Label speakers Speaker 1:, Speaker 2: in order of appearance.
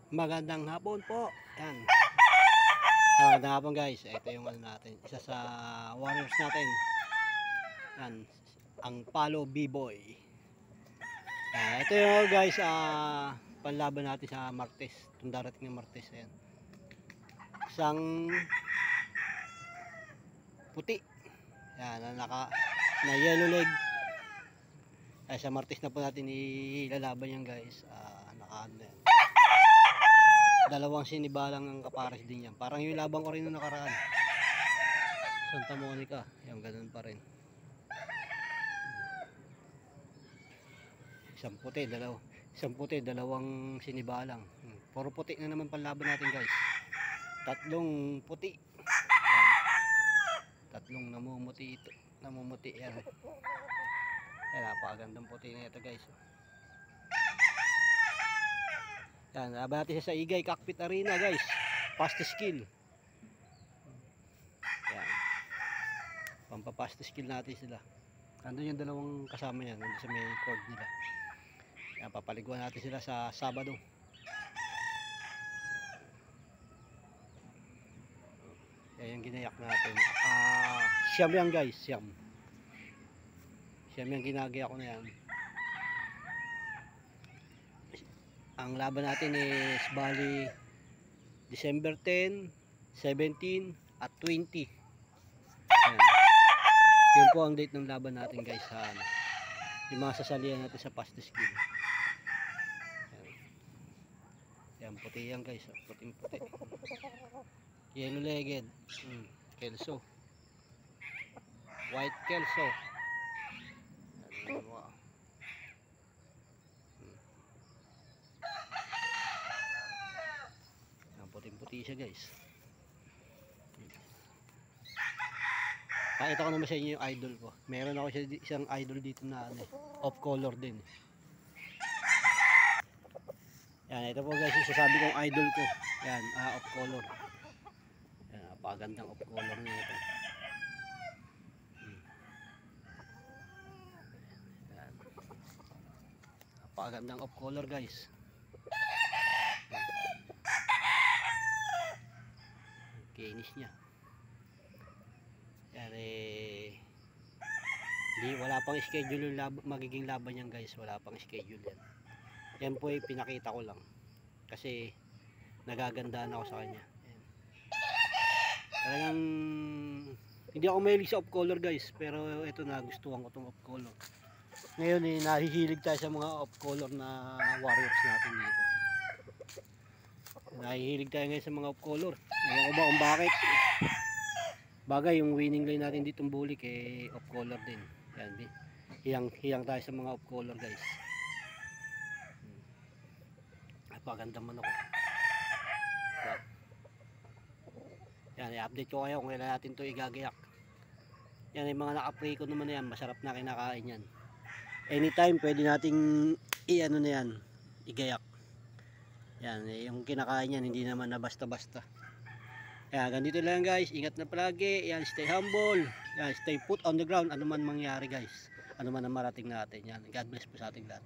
Speaker 1: Magandang hapon po. Yan. Magandang hapon guys. Ito yung ano natin. Isa sa warriors natin. Yan. Ang Palo B-Boy. Ito yung guys. Panlaban natin sa Martes. Itong darating ng Martes. Ayan. Isang puti. Yan. Na yellow leg. Ay, sa Martes na po natin ilalaban yan guys. Naka-ano yan. Dalawang sinibalang ang kapares din yan. Parang yung labang ko rin nung nakaraan. Santa Monica. Yung ganun pa rin. Isang puti, dalawang sinibalang. Puro puti na naman panlaban natin guys. Tatlong puti. Tatlong namumuti ito. Namumuti yan. Yan, napakagandang puti na ito guys. Yan, laban natin sa Igay Cockpit Arena guys. Fast skill. Yan. Pampapast skill natin sila. Andun yung dalawang kasama yan. Nandun sa may court nila. Yan, papaliguan natin sila sa Sabado. Yan yung ginayak natin. Siyam yan guys. Siyam yung ginagayak ko na yan. Ang laban natin is bali December 10, 17 at 20. Ayan. Yun po ang date ng laban natin guys sa yung mga sasalihan natin sa fast skill. Yan, puti yan guys, puting puti. Yellow legged, kelso. White kelso. Ayan, wow. Puting-puti siya guys. Pakita ko naman sa inyo yung idol ko. Meron ako isang idol dito na off color din. Yan, ito po guys yung sasabi kong idol ko. Yan, off color. Yan, napakagandang off color niya ito. Yan. Napakagandang off color guys. Kinis niya. Yan wala pang schedule yung magiging laban yan guys. Wala pang schedule yan. Yan po ay pinakita ko lang. Kasi nagagandaan ako sa kanya. Yan. Talagang hindi ako mahilig sa off color guys. Pero ito nagustuhan ko tong off color. Ngayon nahihilig tayo sa mga off color na warriors natin dito. Nahihilig tayo ngayon sa mga off color. Ewan ko ba kung bakit. Bagay yung winning line natin ditong bulik off color din. Yan, hiyang tayo sa mga off color guys. Napakaganda man ako. Yan, i-update ko kayo kung kailan natin ito igagayak. Yan, yung mga naka-pre ko naman na yan. Masarap na kinakain yan. Anytime pwede nating i-ano na yan, igayak. Yan, yung kinakain yan hindi naman na basta-basta. Yan, ganito lang guys. Ingat na palagi. Yan, stay humble. Yan, stay put on the ground. Ano man mangyari guys. Ano man ang marating natin. Yan, God bless po sa ating lahat.